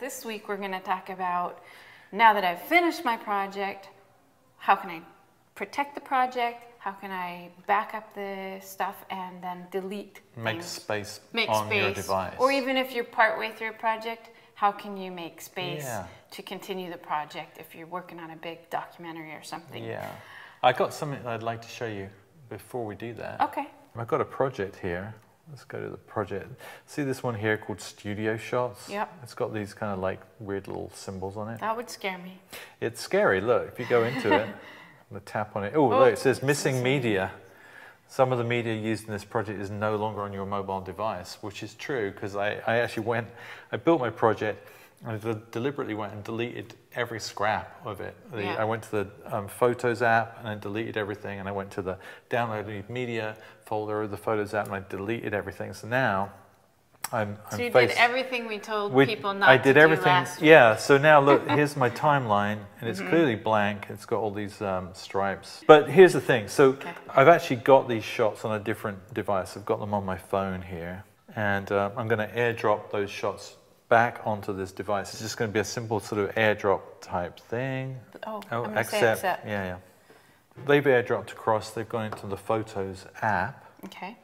This week we're going to talk about, now that I've finished my project, how can I protect the project, how can I back up the stuff and then delete Make things. space Make on space. your device. Or even if you're partway through a project, how can you make space to continue the project if you're working on a big documentary or something? Yeah. I got something I'd like to show you before we do that. Okay. I've got a project here. Let's go to the project. See this one here called Studio Shots? Yep. It's got these kind of like weird little symbols on it. That would scare me. It's scary. Look, if you go into it, I'm going to tap on it. Oh, look, it says missing media. Some of the media used in this project is no longer on your mobile device, which is true because I actually I built my project and I deliberately went and deleted every scrap of it. I went to the Photos app and I deleted everything, and I went to the downloaded media folder of the Photos app and I deleted everything. So now I'm So you did everything we told people not I did to everything, do last week. yeah. So now look, here's my timeline, and it's clearly blank. It's got all these stripes. But here's the thing. So I've actually got these shots on a different device. I've got them on my phone here, and I'm going to airdrop those shots back onto this device. It's just going to be a simple sort of airdrop type thing. Oh, accept. Yeah. They've airdropped across. They've gone into the Photos app. Okay.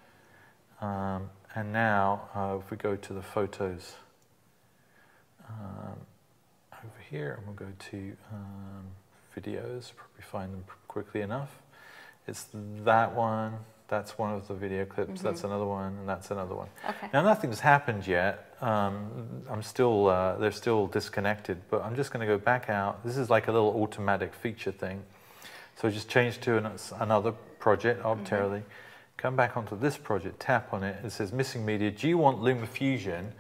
And now, if we go to the Photos over here, and we'll go to videos, probably find them quickly enough. It's that one, that's one of the video clips, that's another one, and that's another one. Okay. Now nothing's happened yet. I'm still, they're still disconnected, but I'm just going to go back out. This is like a little automatic feature thing. So just change to another project arbitrarily. Come back onto this project, tap on it, it says missing media. Do you want LumaFusion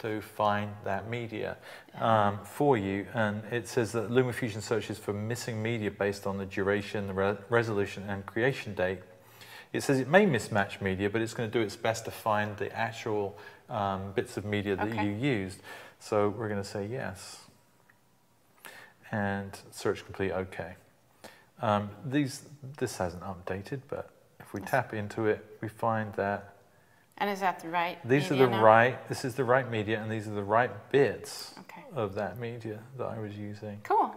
to find that media for you? And it says that LumaFusion searches for missing media based on the duration, the resolution, and creation date. It says it may mismatch media, but it's going to do its best to find the actual bits of media that you used. So we're going to say yes. And search complete, okay. This hasn't updated, but if we tap into it, we find that. And is that the right These are the right, this is the right media, and these are the right bits of that media that I was using. Cool.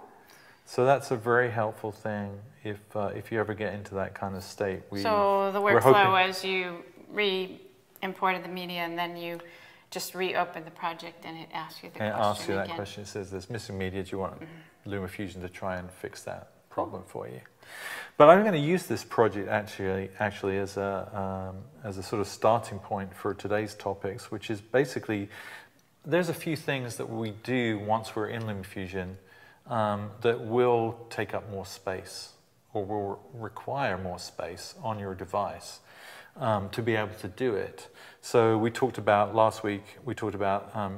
So that's a very helpful thing if you ever get into that kind of state. So the workflow was you re-imported the media and then you just reopen the project and it asks you the question. And it asks you that question. It says there's missing media. Do you want LumaFusion to try and fix that problem for you? But I'm going to use this project actually as a sort of starting point for today's topics, which is basically there's a few things that we do once we're in LumaFusion that will take up more space or will require more space on your device to be able to do it. So we talked about last week,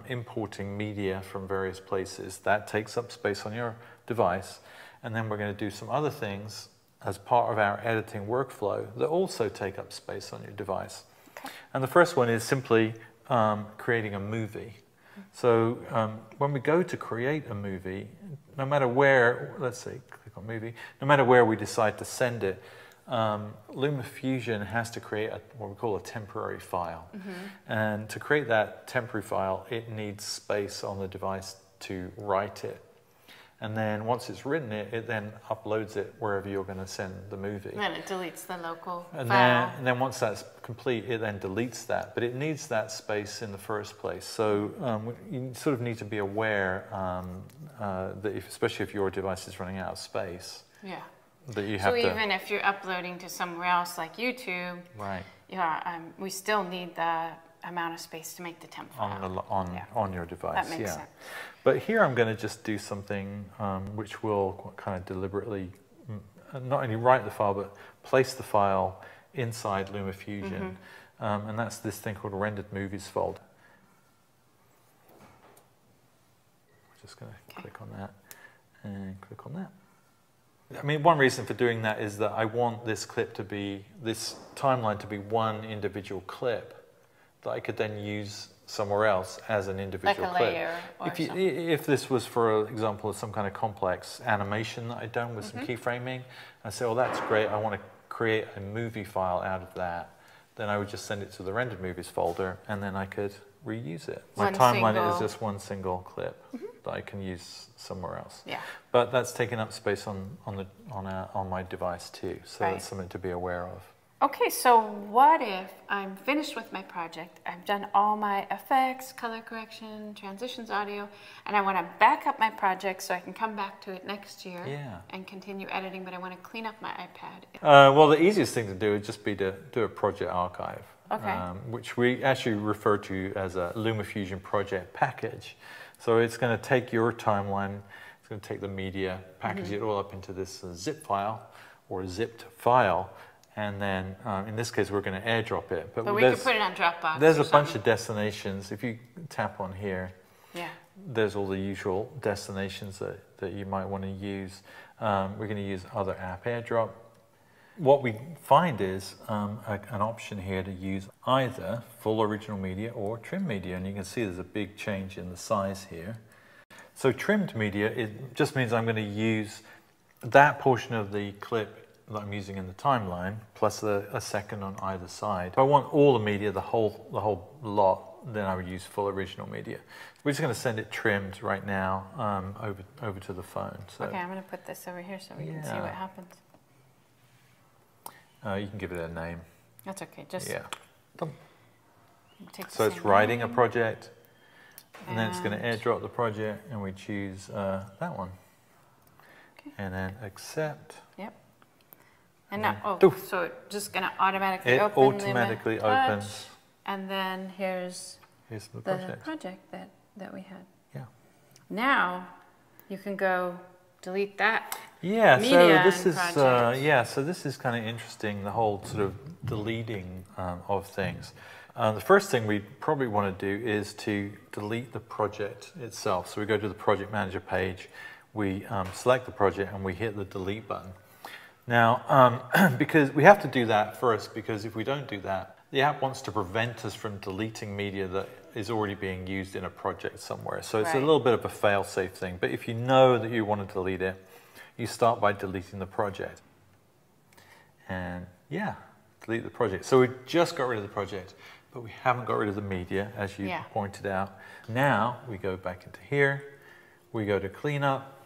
importing media from various places. That takes up space on your device. And then we're going to do some other things as part of our editing workflow that also take up space on your device. Okay. And the first one is simply creating a movie. So when we go to create a movie, no matter where, let's say, click on movie, no matter where we decide to send it, LumaFusion has to create what we call a temporary file. And to create that temporary file, it needs space on the device to write it. And then once it's written it, it then uploads it wherever you're going to send the movie. And then it deletes the local file. And then once that's complete, it then deletes that. But it needs that space in the first place. So you sort of need to be aware that especially if your device is running out of space, that you have to... So even if you're uploading to somewhere else like YouTube, we still need the amount of space to make the temp file. On your device, that makes sense. But here I'm going to just do something which will kind of deliberately not only write the file, but place the file inside LumaFusion. And that's this thing called rendered movies folder. We're just going to click on that and click on that. I mean, one reason for doing that is that I want this timeline to be one individual clip that I could then use somewhere else as an individual clip. Layer or if this was, for example, some kind of complex animation that I'd done with some keyframing, I say, well, that's great, I want to create a movie file out of that, then I would just send it to the rendered movies folder, and then I could reuse it. One My timeline single. is just one single clip that I can use somewhere else. Yeah. But that's taking up space on my device too, so Right. that's something to be aware of. Okay, so what if I'm finished with my project, I've done all my effects, color correction, transitions, audio, and I want to back up my project so I can come back to it next year and continue editing, but I want to clean up my iPad. Well, the easiest thing to do would just be to do a project archive, which we actually refer to as a LumaFusion project package. So it's going to take your timeline, it's going to take the media, package it all up into this zip file or zipped file. And then, in this case, we're going to airdrop it. But we could put it on Dropbox. There's a bunch of destinations. If you tap on here, there's all the usual destinations that you might want to use. We're going to use other app airdrop. What we find is an option here to use either full original media or trimmed media. And you can see there's a big change in the size here. So trimmed media, it just means I'm going to use that portion of the clip that I'm using in the timeline, plus a second on either side. If I want all the media, the whole lot, then I would use full original media. We're just going to send it trimmed right now over to the phone. So, okay, I'm going to put this over here so we can see what happens. You can give it a name. That's okay. Just take so it's writing a project, and then it's going to airdrop the project, and we choose that one. Okay. And then accept. Yep. And now, so it's just going to automatically open. It automatically opens. And then here's the project that we had. Yeah. Now you can go delete that. Yeah. So this is So this is kind of interesting. The whole sort of deleting of things. The first thing we probably want to do is to delete the project itself. So we go to the project manager page, we select the project, and we hit the delete button. Now, because we have to do that first, because if we don't do that, the app wants to prevent us from deleting media that is already being used in a project somewhere. So it's a little bit of a fail-safe thing. But if you know that you want to delete it, you start by deleting the project. And delete the project. So we just got rid of the project, but we haven't got rid of the media, as you pointed out. Now we go back into here, we go to cleanup,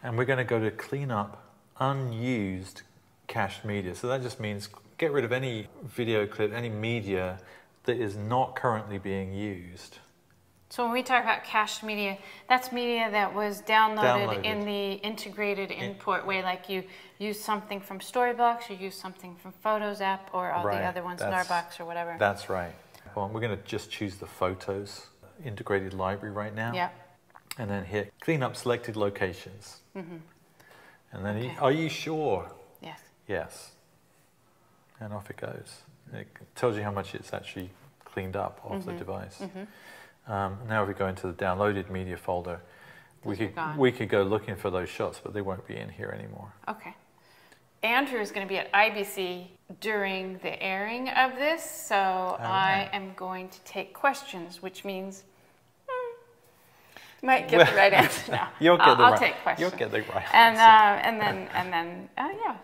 and we're going to go to cleanup unused cached media. So that just means get rid of any video clip, any media that is not currently being used. So when we talk about cached media, that's media that was downloaded in the integrated import way, like you use something from Storybox, you use something from Photos app, or all the other ones, Gnarbox or whatever. That's right. Well, we're going to just choose the Photos integrated library right now. Yeah. And then hit clean up selected locations. And then, are you sure? Yes. Yes. And off it goes. It tells you how much it's actually cleaned up off the device. Now if we go into the downloaded media folder, we could go looking for those shots, but they won't be in here anymore. Okay. Andrew is going to be at IBC during the airing of this, so I am going to take questions, which means might get the right answer now. I'll take questions. You'll get the right answer. And then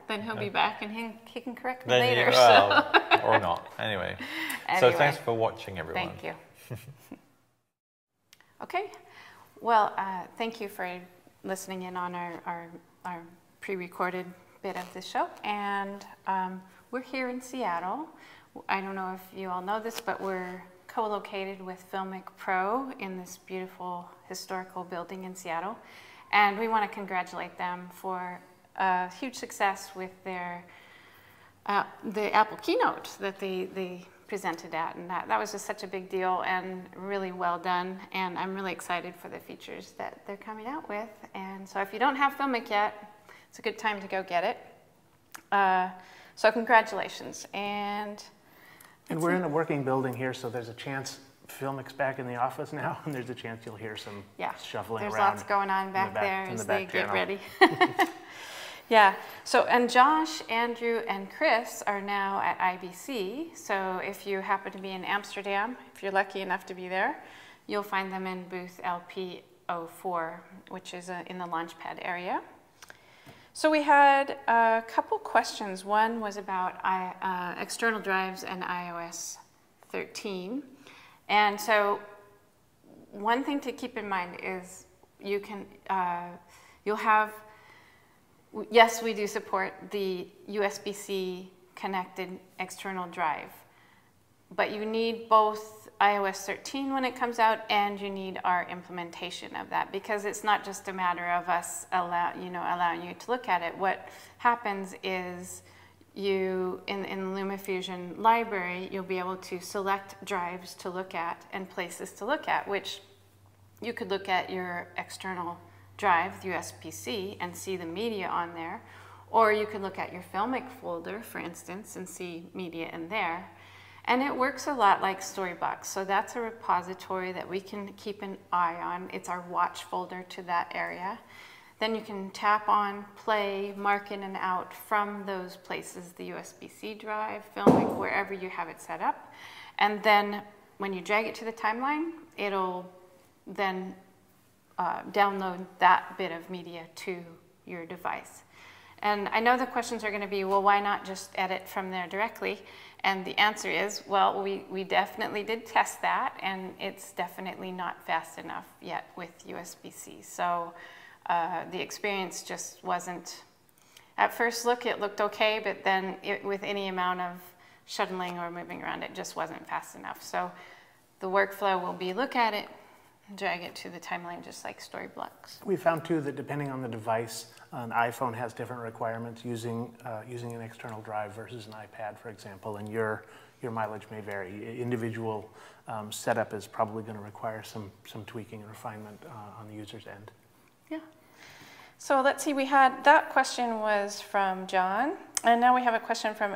then he'll be back and he can correct me then later. Or not. Anyway. So thanks for watching, everyone. Thank you. Okay. Well, thank you for listening in on our pre-recorded bit of the show. And we're here in Seattle. I don't know if you all know this, but we're co-located with Filmic Pro in this beautiful historical building in Seattle. And we want to congratulate them for a huge success with their the Apple keynote that they presented at. And that was just such a big deal and really well done. And I'm really excited for the features that they're coming out with. And so if you don't have Filmic yet, it's a good time to go get it. So congratulations. And we're in a working building here, so there's a chance Filmic's back in the office now, and there's a chance you'll hear some shuffling there's around. There's lots going on back there as they get ready. Yeah, so, and Josh, Andrew, and Chris are now at IBC. So if you happen to be in Amsterdam, if you're lucky enough to be there, you'll find them in booth LP04, which is in the Launchpad area. So we had a couple questions. One was about external drives and iOS 13. And so one thing to keep in mind is you can, you'll have, yes, we do support the USB-C connected external drive, but you need both iOS 13 when it comes out, and you need our implementation of that, because it's not just a matter of us allowing you to look at it. What happens is you, in the LumaFusion library, you'll be able to select drives to look at and places to look at, which you could look at your external drive, the USB-C, and see the media on there, or you could look at your Filmic folder, for instance, and see media in there. And it works a lot like Storybox. So that's a repository that we can keep an eye on. It's our watch folder to that area. Then you can tap on, play, mark in and out from those places, the USB-C drive, Filmic, wherever you have it set up. And then when you drag it to the timeline, it'll then download that bit of media to your device. And I know the questions are going to be, well, why not just edit from there directly? And the answer is, well, we definitely did test that, and it's definitely not fast enough yet with USB-C. So the experience just wasn't, at first look, it looked okay, but then with any amount of shuttling or moving around, it just wasn't fast enough. So the workflow will be look at it, drag it to the timeline, just like Storyblocks. We found too that depending on the device, an iPhone has different requirements using an external drive versus an iPad, for example, and your mileage may vary. Individual setup is probably going to require some tweaking and refinement on the user's end. Yeah. So let's see, we had, that question was from John, and now we have a question from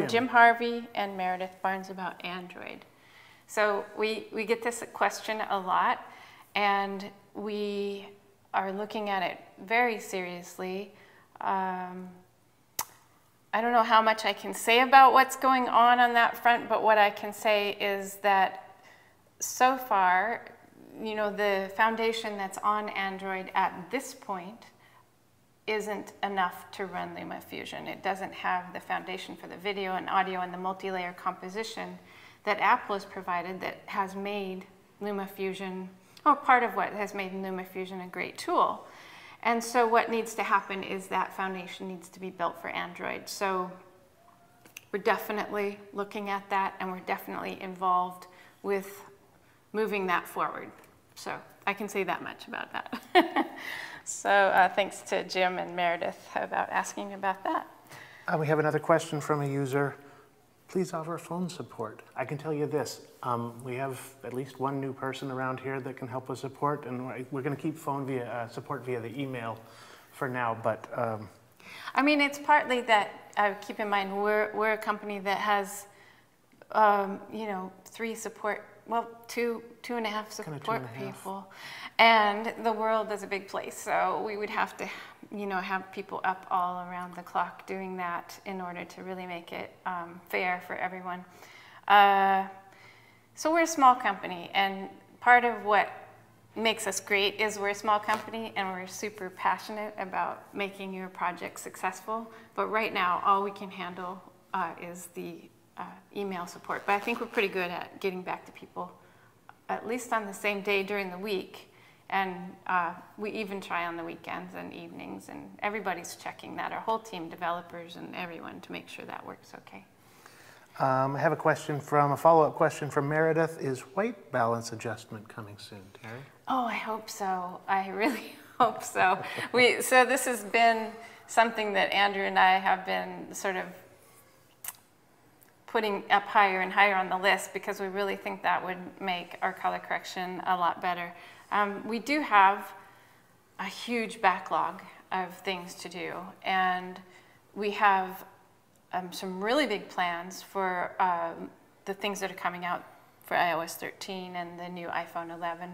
Jim Harvey and Meredith Barnes about Android. So we get this question a lot, and we are looking at it very seriously. I don't know how much I can say about what's going on that front, but what I can say is that so far, you know, the foundation that's on Android at this point isn't enough to run LumaFusion. It doesn't have the foundation for the video and audio and the multi-layer composition that Apple has provided that has made LumaFusion, or part of what has made LumaFusion a great tool. And so what needs to happen is that foundation needs to be built for Android. So we're definitely looking at that, and we're definitely involved with moving that forward. So I can say that much about that. So thanks to Jim and Meredith about asking about that. We have another question from a user. Please offer phone support. I can tell you this, we have at least one new person around here that can help with support, and we're going to keep phone support via the email for now, but... I mean, it's partly that, keep in mind, we're a company that has, you know, two and a half support people, and the world is a big place, so we would have to, you know, have people up all around the clock doing that in order to really make it fair for everyone. So we're a small company, and part of what makes us great is we're a small company and we're super passionate about making your project successful. But right now, all we can handle is the email support. But I think we're pretty good at getting back to people, at least on the same day during the week. And we even try on the weekends and evenings, and everybody's checking that, our whole team, developers and everyone, to make sure that works okay. I have a follow-up question from Meredith. Is white balance adjustment coming soon, Terri? Oh, I hope so. I really hope so. So this has been something that Andrew and I have been sort of putting up higher and higher on the list, because we really think that would make our color correction a lot better. We do have a huge backlog of things to do, and we have some really big plans for the things that are coming out for iOS 13 and the new iPhone 11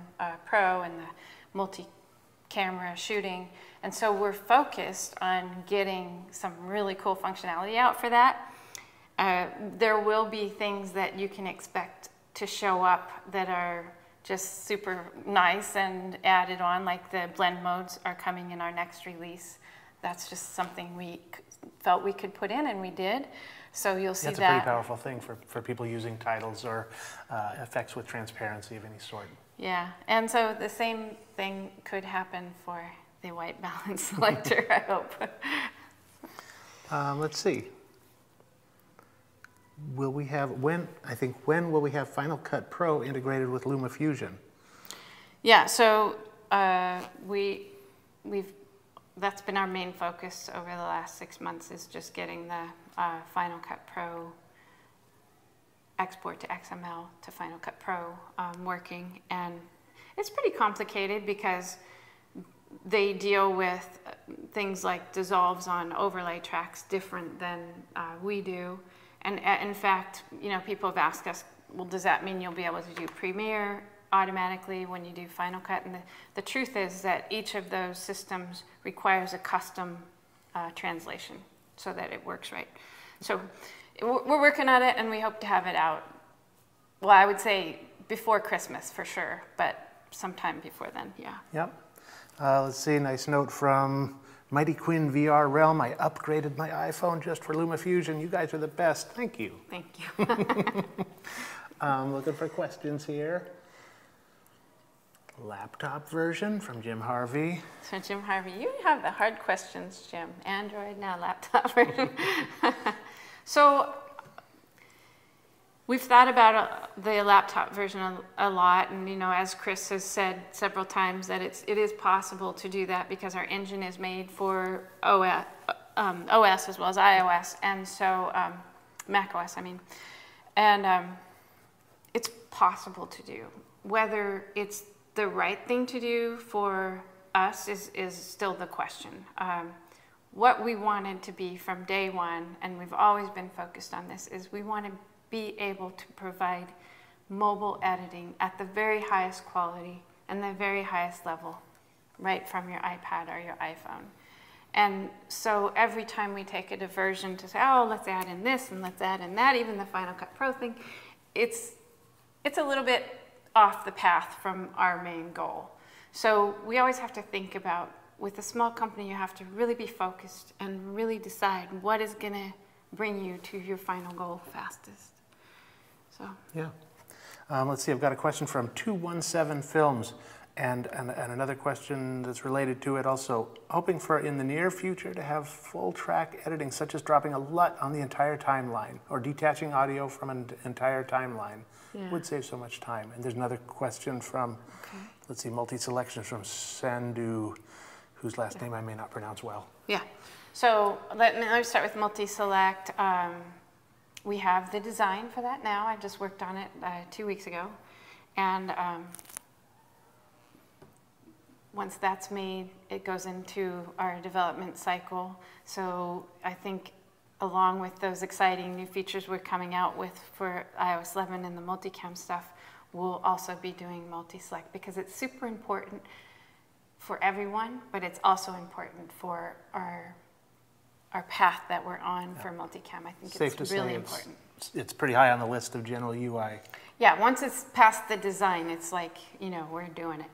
Pro and the multi-camera shooting. And so we're focused on getting some really cool functionality out for that. There will be things that you can expect to show up that are just super nice and added on, like the blend modes are coming in our next release. That's just something we felt we could put in, and we did. So you'll see That's a pretty powerful thing for people using titles or effects with transparency of any sort. Yeah, and so the same thing could happen for the white balance selector, I hope. Let's see. Will we have, when will we have Final Cut Pro integrated with LumaFusion? Yeah, so that's been our main focus over the last 6 months, is just getting the Final Cut Pro export to XML to Final Cut Pro working. And it's pretty complicated because they deal with things like dissolves on overlay tracks different than we do. And in fact, people have asked us, well, does that mean you'll be able to do Premiere automatically when you do Final Cut? And the truth is that each of those systems requires a custom translation so that it works right. So we're working on it, and we hope to have it out, well, I would say before Christmas for sure, but sometime before then, yeah. Yep. Let's see, nice note from Mighty Quinn VR Realm. I upgraded my iPhone just for LumaFusion. You guys are the best. Thank you. Thank you. Looking for questions here. Laptop version from Jim Harvey. So Jim Harvey, you have the hard questions, Jim. Android, now laptop version. So we've thought about the laptop version a lot, and as Chris has said several times, that it is possible to do that because our engine is made for OS as well as iOS, and so Mac OS, I mean, and it's possible to do. Whether it's the right thing to do for us is still the question. What we wanted to be from day one, and we've always been focused on this, is we want to be able to provide mobile editing at the very highest quality and the very highest level, right from your iPad or your iPhone. And so every time we take a diversion to say, oh, let's add in this and let's add in that, even the Final Cut Pro thing, it's a little bit off the path from our main goal. So we always have to think about, with a small company, you have to really be focused and really decide what is going to bring you to your final goal fastest. So yeah. Let's see, I've got a question from 217 Films and another question that's related to it also. Hoping for, in the near future, to have full track editing, such as dropping a LUT on the entire timeline or detaching audio from an entire timeline. Yeah. Would save so much time. And there's another question from, let's see, multi-selections from Sandu, whose last name I may not pronounce well. Yeah. So let me start with multi-select. We have the design for that now. I just worked on it 2 weeks ago. And once that's made, it goes into our development cycle. So I think along with those exciting new features we're coming out with for iOS 11 and the multicam stuff, we'll also be doing multi-select because it's super important for everyone, but it's also important for our path that we're on for multicam. I think it's really important. It's pretty high on the list of general UI. Yeah, once it's past the design, it's like, we're doing it.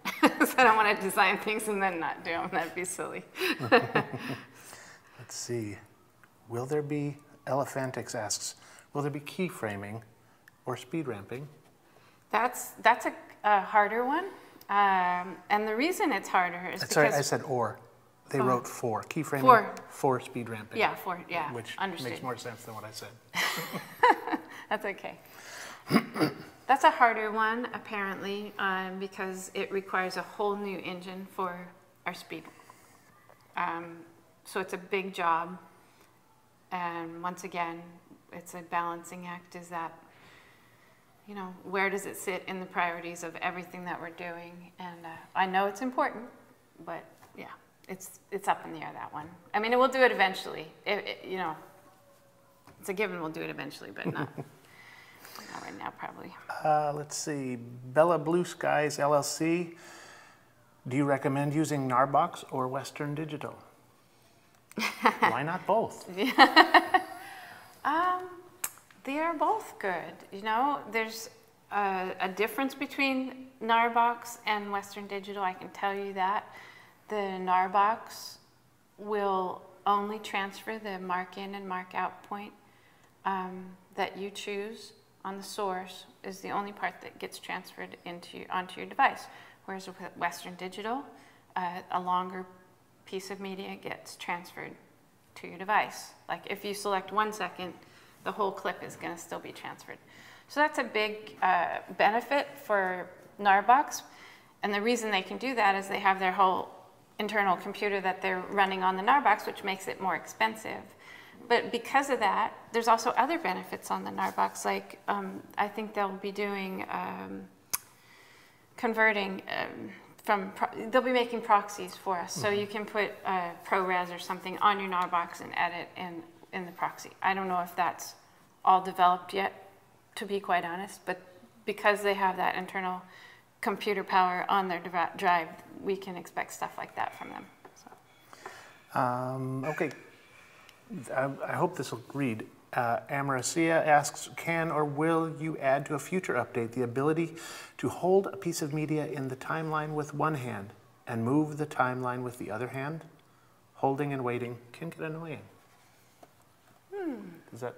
So I don't want to design things and then not do them. That'd be silly. Let's see. Will there be, Elephantix asks, will there be keyframing or speed ramping? That's a harder one. And the reason it's harder is Sorry, because... I said or. They wrote for. Keyframing for speed ramping. Yeah, which understood. Makes more sense than what I said. That's okay. That's a harder one, apparently, because it requires a whole new engine for our speed. So it's a big job. And once again, it's a balancing act. Is that, where does it sit in the priorities of everything that we're doing? And I know it's important, but yeah, it's up in the air, that one. I mean, we'll do it eventually. It's a given we'll do it eventually, but not right now, probably. Let's see. Bella Blue Skies LLC. Do you recommend using Gnarbox or Western Digital? Why not both? They are both good. There's a difference between Gnarbox and Western Digital. I can tell you that. The Gnarbox will only transfer the mark in and mark out point that you choose on the source is the only part that gets transferred onto your device. Whereas with Western Digital, a longer piece of media gets transferred to your device. Like if you select 1 second, the whole clip is going to still be transferred. So that's a big benefit for Gnarbox. And the reason they can do that is they have their whole internal computer that they're running on the Gnarbox, which makes it more expensive. But because of that, there's also other benefits on the Gnarbox. Like I think they'll be doing converting they'll be making proxies for us. So you can put ProRes or something on your Gnarbox and edit in the proxy. I don't know if that's all developed yet, to be quite honest, but because they have that internal computer power on their drive, we can expect stuff like that from them. So. Okay, I hope this will read. Amaracia asks, can or will you add to a future update the ability to hold a piece of media in the timeline with one hand and move the timeline with the other hand? Holding and waiting can get annoying. Is that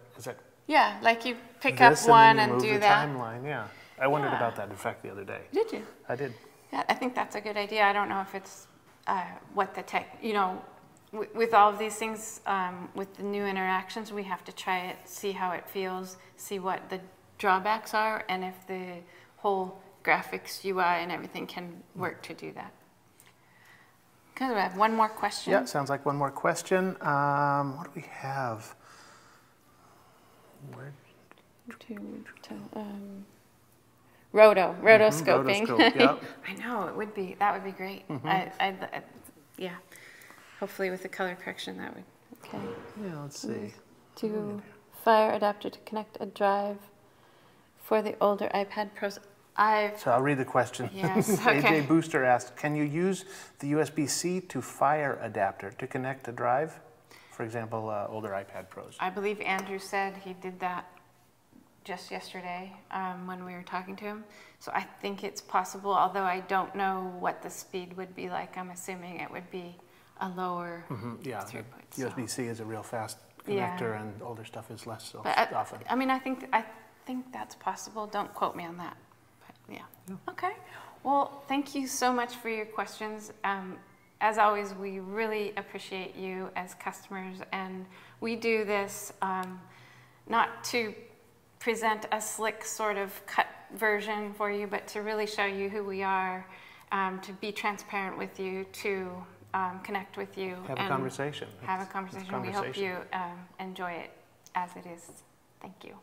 yeah, like you pick up one and do that. Timeline, yeah. I wondered about that, in fact, the other day. Did you? I did. Yeah, I think that's a good idea. I don't know if it's what the tech, with all of these things, with the new interactions, we have to try it, see how it feels, see what the drawbacks are, and if the whole graphics UI and everything can work to do that. Okay, we have one more question. Yeah, sounds like one more question. What do we have? Rotoscoping. Rotoscope, yep. I know, that would be great. Yeah. Hopefully with the color correction that would, okay. Yeah, let's see. To Fire adapter to connect a drive for the older iPad Pros. So I'll read the question. Yes, okay. AJ Booster asked, can you use the USB-C to Fire adapter to connect a drive? For example, older iPad Pros. I believe Andrew said he did that just yesterday when we were talking to him. So I think it's possible, although I don't know what the speed would be like. I'm assuming it would be a lower throughput. USB-C is a real fast connector, and older stuff is less so often. I mean, I think that's possible. Don't quote me on that. But yeah. Okay. Well, thank you so much for your questions. As always, we really appreciate you as customers, and we do this not to present a slick sort of cut version for you, but to really show you who we are, to be transparent with you, to connect with you. Have a conversation. Have a conversation. We hope you enjoy it as it is. Thank you.